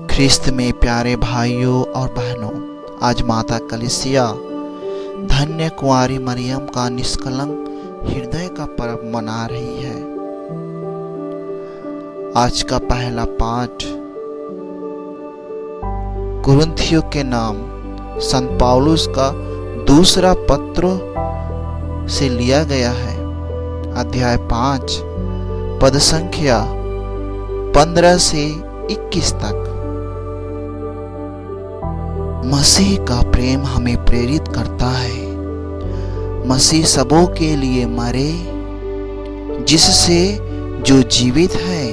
ख्रिस्त में प्यारे भाइयों और बहनों, आज माता कलीसिया धन्य कुंवारी मरियम का निष्कलंक हृदय का पर्व मना रही है। आज का पहला पाठ कुरिन्थियों के नाम संत पौलुस का दूसरा पत्र से लिया गया है। अध्याय 5 पद संख्या 15 से 21 तक। मसीह का प्रेम हमें प्रेरित करता है। मसीह सबों के लिए मरे, जिससे जो जीवित है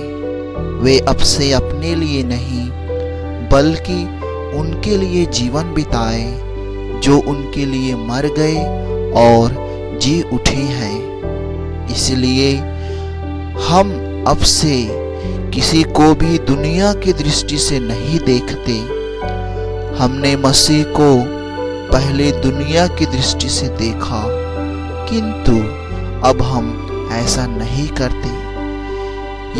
वे अब से अपने लिए नहीं बल्कि उनके लिए जीवन बिताए जो उनके लिए मर गए और जी उठे हैं। इसलिए हम अब से किसी को भी दुनिया की दृष्टि से नहीं देखते। हमने मसीह को पहले दुनिया की दृष्टि से देखा, किंतु अब हम ऐसा नहीं करते।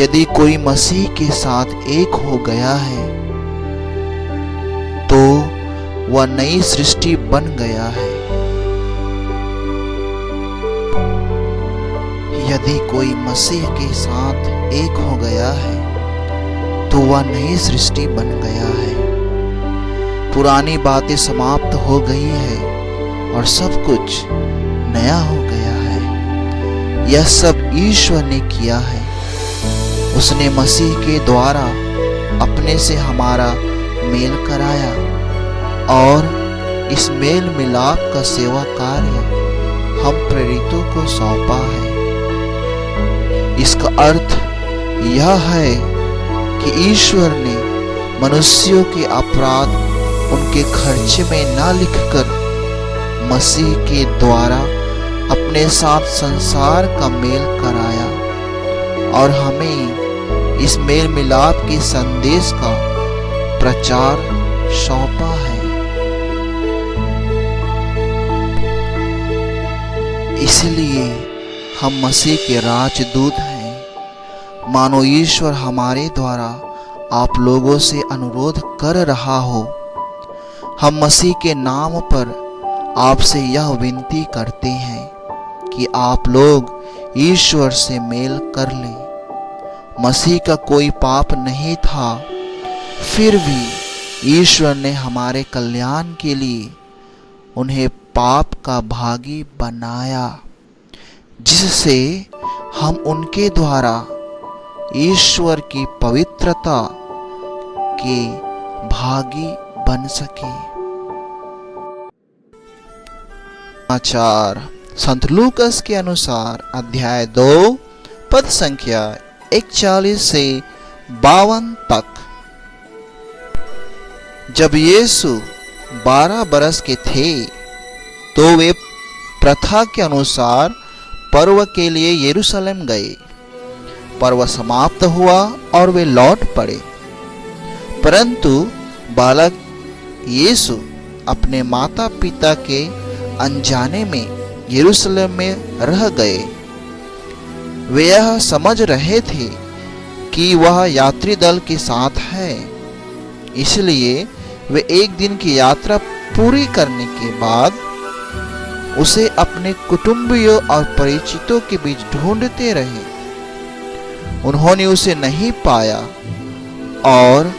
यदि कोई मसीह के साथ एक हो गया है तो वह नई सृष्टि बन गया है। यदि कोई मसीह के साथ एक हो गया है तो वह नई सृष्टि बन गया है। पुरानी बातें समाप्त हो गई है और सब कुछ नया हो गया है। यह सब ईश्वर ने किया है। उसने मसीह के द्वारा अपने से हमारा मेल कराया और इस मेल मिलाप का सेवा कार्य हम प्रेरितों को सौंपा है। इसका अर्थ यह है कि ईश्वर ने मनुष्यों के अपराध उनके खर्चे में ना लिखकर मसीह के द्वारा अपने साथ संसार का मेल कराया और हमें इस मेल मिलाप के संदेश का प्रचार सौंपा है। इसलिए हम मसीह के राजदूत हैं। मानो ईश्वर हमारे द्वारा आप लोगों से अनुरोध कर रहा हो। हम मसीह के नाम पर आपसे यह विनती करते हैं कि आप लोग ईश्वर से मेल कर लें। मसीह का कोई पाप नहीं था, फिर भी ईश्वर ने हमारे कल्याण के लिए उन्हें पाप का भागी बनाया, जिससे हम उनके द्वारा ईश्वर की पवित्रता के भागी बन सके। समाचार संत लूकस के अनुसार अध्याय 2 पद संख्या 41 से 52 तक। जब यीशु 12 बरस के थे तो वे प्रथा के अनुसार पर्व के लिए यरूशलेम गए। पर्व समाप्त हुआ और वे लौट पड़े, परंतु बालक यीशु अपने माता पिता के अनजाने में यरूशलेम में रह गए। वे यह समझ रहे थे कि वह यात्री दल के साथ है, इसलिए वे एक दिन की यात्रा पूरी करने के बाद उसे अपने कुटुंबियों और परिचितों के बीच ढूंढते रहे। उन्होंने उसे नहीं पाया और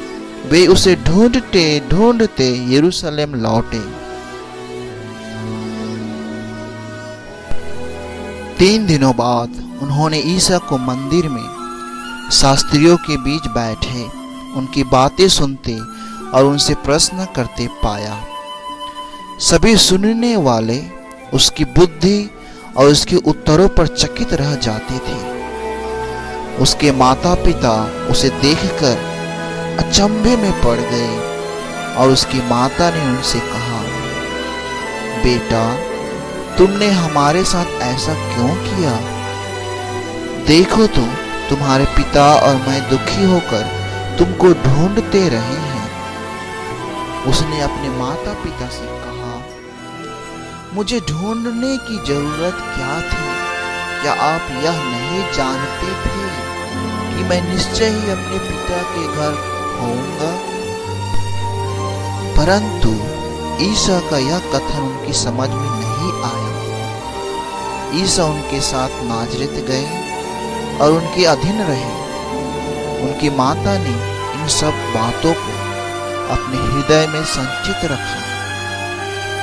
वे उसे ढूंढते ढूंढते यरूशलेम लौटे। 3 दिनों बाद उन्होंने ईसा को मंदिर में शास्त्रियों के बीच बैठे उनकी बातें सुनते और उनसे प्रश्न करते पाया। सभी सुनने वाले उसकी बुद्धि और उसके उत्तरों पर चकित रह जाते थे। उसके माता पिता उसे देखकर अचंभे में पड़ गए और उसकी माता ने उनसे कहा, बेटा, तुमने हमारे साथ ऐसा क्यों किया? देखो तो तुम्हारे पिता और मैं दुखी होकर तुमको ढूंढते रहे हैं। उसने अपने माता पिता से कहा, मुझे ढूंढने की जरूरत क्या थी? क्या आप यह नहीं जानते थे कि मैं निश्चय ही अपने पिता के घर होऊंगा? परंतु ईसा का यह कथन उनकी समझ में नहीं आया। ईसा उनके साथ नाजरेत गए और उनके अधीन रहे। उनकी माता ने इन सब बातों को अपने हृदय में संचित रखा।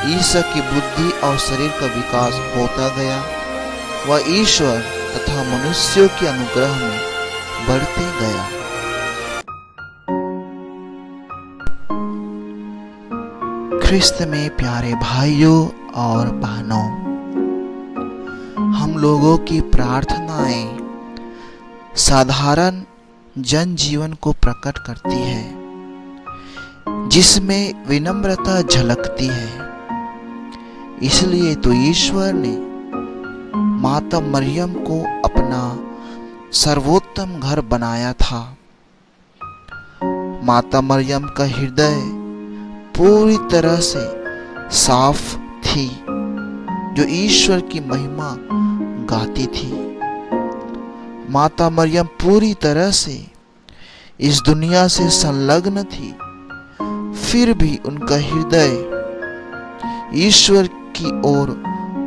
ईसा की बुद्धि और शरीर का विकास होता गया। वह ईश्वर तथा मनुष्यों के अनुग्रह में बढ़ते गया। ख्रिस्त में प्यारे भाइयों और बहनों, हम लोगों की प्रार्थनाएं साधारण जनजीवन को प्रकट करती है, जिसमें विनम्रता झलकती है। इसलिए तो ईश्वर ने माता मरियम को अपना सर्वोत्तम घर बनाया था। माता मरियम का हृदय पूरी तरह से साफ थी, जो ईश्वर की महिमा गाती थी। माता मरियम पूरी तरह से इस दुनिया से संलग्न थी, फिर भी उनका हृदय ईश्वर की ओर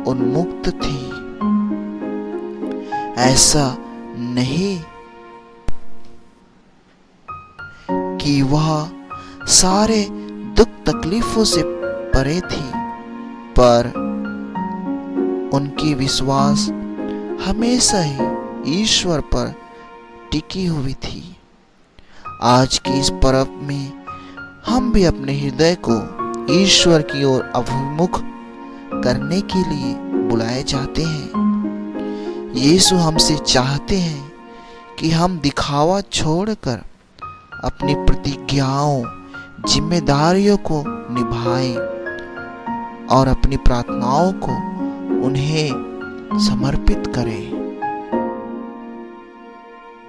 उन्मुक्त थी। ऐसा नहीं कि वह सारे दुख तकलीफों से परे थी, पर उनकी विश्वास हमेशा ही ईश्वर पर टिकी हुई थी। आज के इस पर्व में हम भी अपने हृदय को ईश्वर की ओर अभिमुख करने के लिए बुलाए जाते हैं। यीशु हमसे चाहते हैं कि हम दिखावा छोड़कर अपनी प्रतिज्ञाओं, जिम्मेदारियों को निभाएं और अपनी प्रार्थनाओं को उन्हें समर्पित करें।